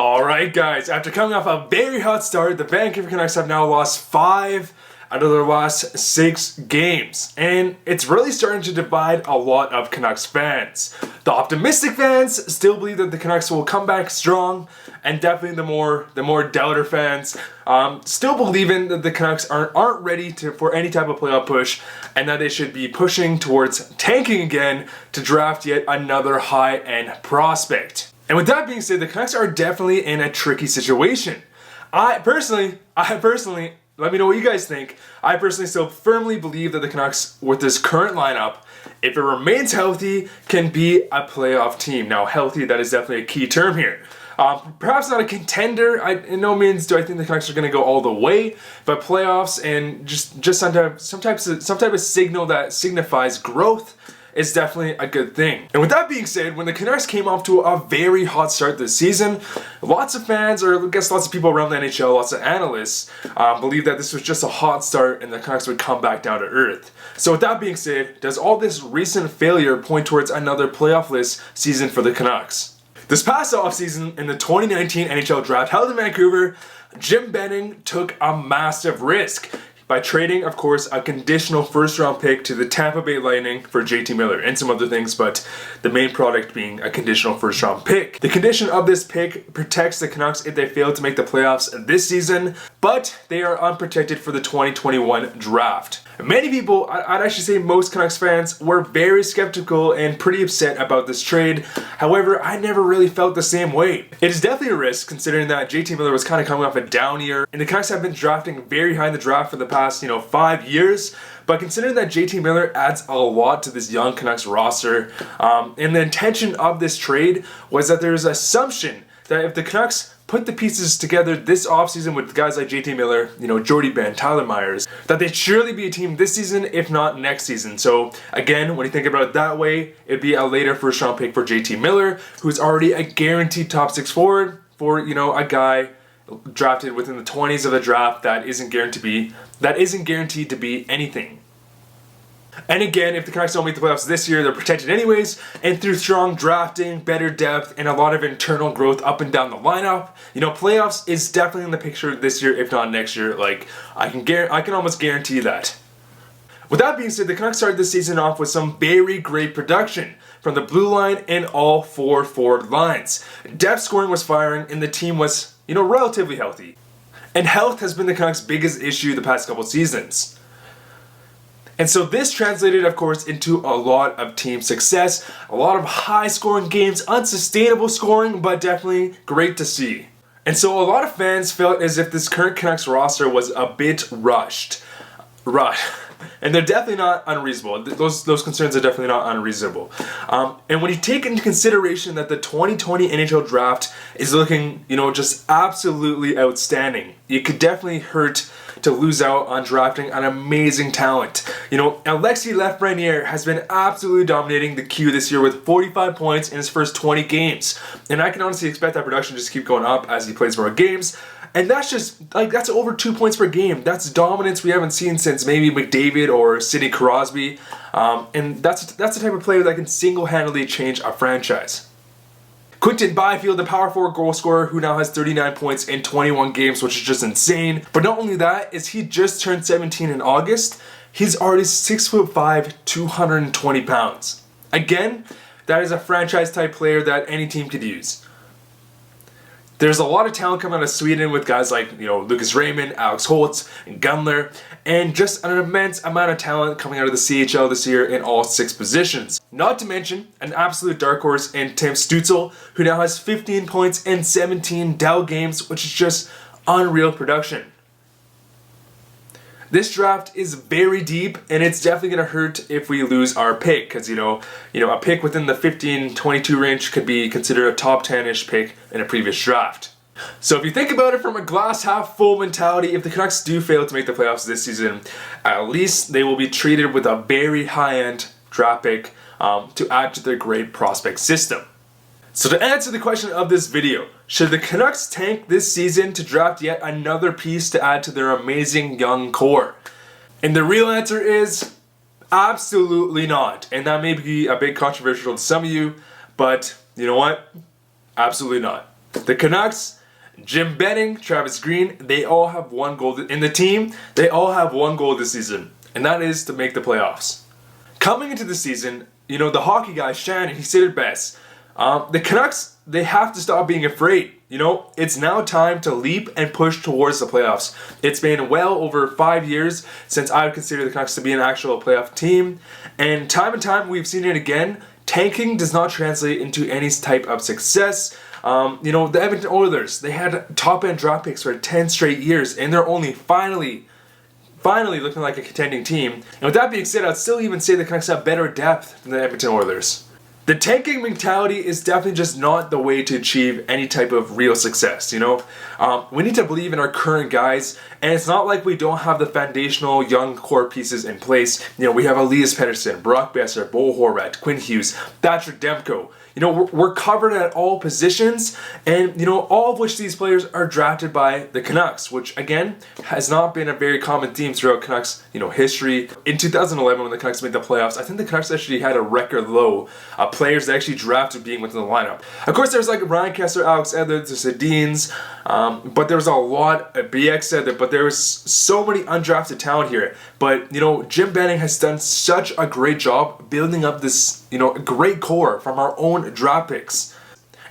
Alright guys, after coming off a very hot start, the Vancouver Canucks have now lost 5 out of their last 6 games. And it's really starting to divide a lot of Canucks fans. The optimistic fans still believe that the Canucks will come back strong, and definitely the more doubter fans still believing that the Canucks aren't ready for any type of playoff push, and that they should be pushing towards tanking again to draft yet another high-end prospect. And with that being said, the Canucks are definitely in a tricky situation. I personally, let me know what you guys think. I personally still firmly believe that the Canucks, with this current lineup, if it remains healthy, can be a playoff team. Now, healthy, that is definitely a key term here. Perhaps not a contender. In no means do I think the Canucks are going to go all the way, but playoffs and just some type of signal that signifies growth is definitely a good thing. And with that being said, when the Canucks came off to a very hot start this season, lots of fans, or I guess lots of people around the NHL, lots of analysts, believe that this was just a hot start and the Canucks would come back down to earth. So with that being said, does all this recent failure point towards another playoff-less season for the Canucks? This past offseason, in the 2019 NHL Draft held in Vancouver, Jim Benning took a massive risk by trading, of course, a conditional first-round pick to the Tampa Bay Lightning for JT Miller and some other things, but the main product being a conditional first-round pick. The condition of this pick protects the Canucks if they fail to make the playoffs this season, but they are unprotected for the 2021 draft. Many people, I'd actually say most Canucks fans, were very skeptical and pretty upset about this trade. However, I never really felt the same way. It is definitely a risk considering that JT Miller was kind of coming off a down year, and the Canucks have been drafting very high in the draft for the past, 5 years. But considering that JT Miller adds a lot to this young Canucks roster, and the intention of this trade was that there's an assumption that if the Canucks put the pieces together this offseason with guys like JT Miller, Jordy Ben, Tyler Myers, that they'd surely be a team this season, if not next season. So again, when you think about it that way, it'd be a later first round pick for JT Miller, who's already a guaranteed top 6 forward for, a guy drafted within the 20s of the draft that isn't guaranteed to be anything. And again, if the Canucks don't make the playoffs this year, they're protected anyways, and through strong drafting, better depth, and a lot of internal growth up and down the lineup, playoffs is definitely in the picture this year, if not next year. I can almost guarantee that. With that being said, the Canucks started this season off with some very great production from the blue line and all 4 forward lines. Depth scoring was firing, and the team was, relatively healthy. And health has been the Canucks' biggest issue the past couple seasons. And so this translated, of course, into a lot of team success, a lot of high-scoring games, unsustainable scoring, but definitely great to see. And so a lot of fans felt as if this current Canucks roster was a bit rushed. And they're definitely not unreasonable. Those concerns are definitely not unreasonable. And when you take into consideration that the 2020 NHL Draft is looking, just absolutely outstanding, it could definitely hurt to lose out on drafting an amazing talent. Alexis Lafreniere has been absolutely dominating the Q this year with 45 points in his first 20 games. And I can honestly expect that production to just keep going up as he plays more games. And that's just, that's over 2 points per game. That's dominance we haven't seen since maybe McDavid or Sidney Crosby. And that's the type of player that can single-handedly change a franchise. Quinton Byfield, the power forward goal scorer who now has 39 points in 21 games, which is just insane. But not only that, is he just turned 17 in August. He's already 6'5", 220 pounds. Again, that is a franchise-type player that any team could use. There's a lot of talent coming out of Sweden with guys like, Lucas Raymond, Alex Holtz, and Gunler, and just an immense amount of talent coming out of the CHL this year in all 6 positions. Not to mention an absolute dark horse in Tim Stützle, who now has 15 points in 17 Dell games, which is just unreal production. This draft is very deep, and it's definitely going to hurt if we lose our pick, because, a pick within the 15-22 range could be considered a top 10-ish pick in a previous draft. So if you think about it from a glass half full mentality, if the Canucks do fail to make the playoffs this season, at least they will be treated with a very high-end draft pick to add to their great prospect system. So to answer the question of this video, should the Canucks tank this season to draft yet another piece to add to their amazing young core? And the real answer is absolutely not. And that may be a bit controversial to some of you, but you know what? Absolutely not. The Canucks, Jim Benning, Travis Green, they all have one goal in the team. They all have one goal this season, and that is to make the playoffs. Coming into the season, the hockey guy, Shannon, he said it best. The Canucks, they have to stop being afraid. It's now time to leap and push towards the playoffs. It's been well over 5 years since I would consider the Canucks to be an actual playoff team. And time we've seen it again. Tanking does not translate into any type of success. The Edmonton Oilers, they had top-end draft picks for 10 straight years, and they're only finally looking like a contending team. And with that being said, I'd still even say the Canucks have better depth than the Edmonton Oilers. The tanking mentality is definitely just not the way to achieve any type of real success, We need to believe in our current guys, and it's not like we don't have the foundational young core pieces in place. We have Elias Pettersson, Brock Besser, Bo Horvat, Quinn Hughes, Thatcher Demko. We're covered at all positions, and all of which these players are drafted by the Canucks, which again has not been a very common theme throughout Canucks history. In 2011, when the Canucks made the playoffs, I think the Canucks actually had a record low of players that actually drafted being within the lineup. Of course, there's like Ryan Kessler, Alex Edwards, the Sedins, but there was a lot. BX said that, but there was so many undrafted talent here. But Jim Benning has done such a great job building up this great core from our own draft picks.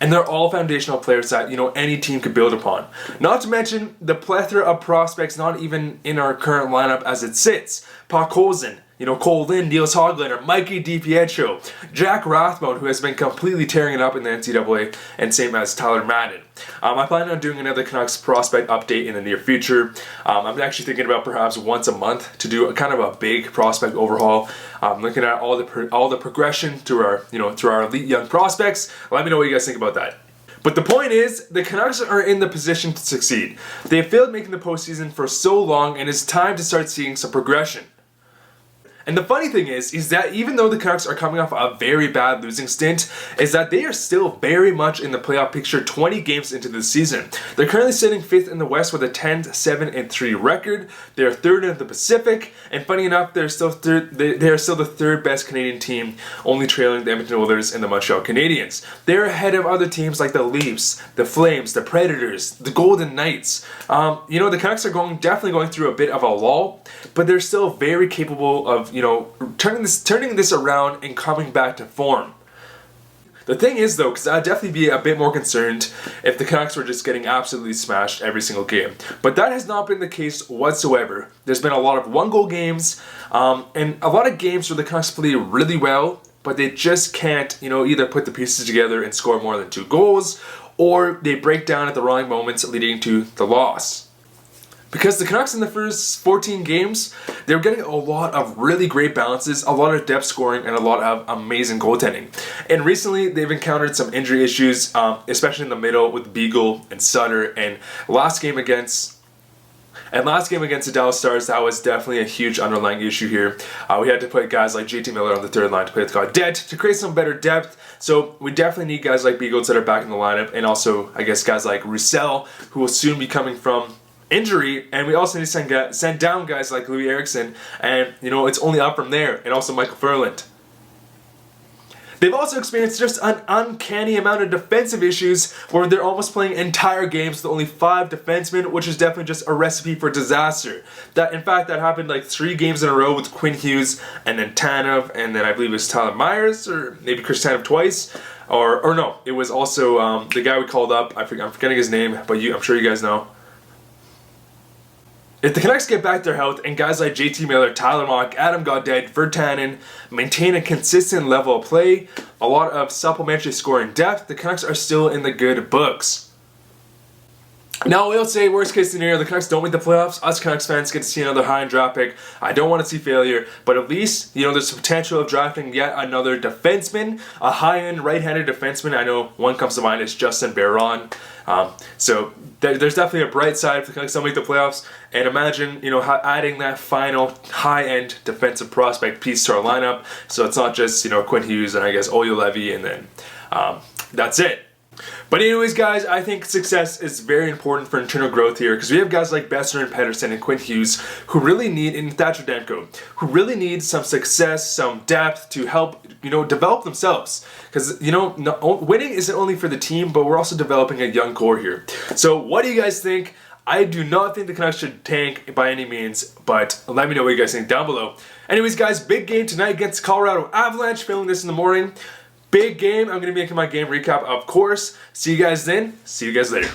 And they're all foundational players that, any team could build upon. Not to mention the plethora of prospects not even in our current lineup as it sits. Podkolzin, Cole Lind, Niels Höglander, Mikey DiPietro, Jack Rathbone, who has been completely tearing it up in the NCAA, and same as Tyler Madden. I plan on doing another Canucks prospect update in the near future. I'm actually thinking about perhaps once a month to do a kind of a big prospect overhaul. Looking at all the progression through our elite young prospects. Let me know what you guys think about that. But the point is, the Canucks are in the position to succeed. They have failed making the postseason for so long, and it's time to start seeing some progression. And the funny thing is that even though the Canucks are coming off a very bad losing stint, is that they are still very much in the playoff picture 20 games into the season. They're currently sitting 5th in the West with a 10-7-3 record. They're 3rd in the Pacific, and funny enough, they're still the 3rd best Canadian team, only trailing the Edmonton Oilers and the Montreal Canadiens. They're ahead of other teams like the Leafs, the Flames, the Predators, the Golden Knights. The Canucks are definitely going through a bit of a lull, but they're still very capable of turning this around and coming back to form. The thing is though, because I'd definitely be a bit more concerned if the Canucks were just getting absolutely smashed every single game. But that has not been the case whatsoever. There's been a lot of one-goal games, and a lot of games where the Canucks play really well, but they just can't, either put the pieces together and score more than 2 goals, or they break down at the wrong moments, leading to the loss. Because the Canucks in the first 14 games, they were getting a lot of really great balances, a lot of depth scoring, and a lot of amazing goaltending. And recently, they've encountered some injury issues, especially in the middle with Beagle and Sutter. And last game against the Dallas Stars, that was definitely a huge underlying issue here. We had to put guys like JT Miller on the 3rd line to play with Gaudette to create some better depth. So we definitely need guys like Beagle that are back in the lineup, and also, I guess, guys like Roussel, who will soon be coming from injury, and we also need to send down guys like Louis Eriksson, and it's only up from there, and also Michael Furland. They've also experienced just an uncanny amount of defensive issues where they're almost playing entire games with only 5 defensemen, which is definitely just a recipe for disaster. In fact, that happened like 3 games in a row with Quinn Hughes, and then Tanev, and then I believe it was Tyler Myers, or maybe Chris Tanev twice, or no, it was also the guy we called up. I'm forgetting his name, but I'm sure you guys know. If the Canucks get back their health and guys like JT Miller, Tyler Mock, Adam Gaudette, Virtanen maintain a consistent level of play, a lot of supplementary scoring depth, the Canucks are still in the good books. Now, we'll say worst case scenario, the Canucks don't make the playoffs. Us Canucks fans get to see another high-end draft pick. I don't want to see failure, but at least, there's the potential of drafting yet another defenseman, a high-end right-handed defenseman. I know one comes to mind is Justin Barron. So there's definitely a bright side if the Canucks don't make the playoffs. And imagine, adding that final high-end defensive prospect piece to our lineup. So it's not just, Quinn Hughes and I guess Oyo Levy, and then that's it. But anyways, guys, I think success is very important for internal growth here because we have guys like Besser and Pedersen and Quinn Hughes who really need, and Thatcher Demko, who really need some success, some depth to help, develop themselves. Because, winning isn't only for the team, but we're also developing a young core here. So what do you guys think? I do not think the Canucks should tank by any means, but let me know what you guys think down below. Anyways, guys, big game tonight against Colorado Avalanche, filming this in the morning. Big game. I'm going to be making my game recap, of course. See you guys then. See you guys later.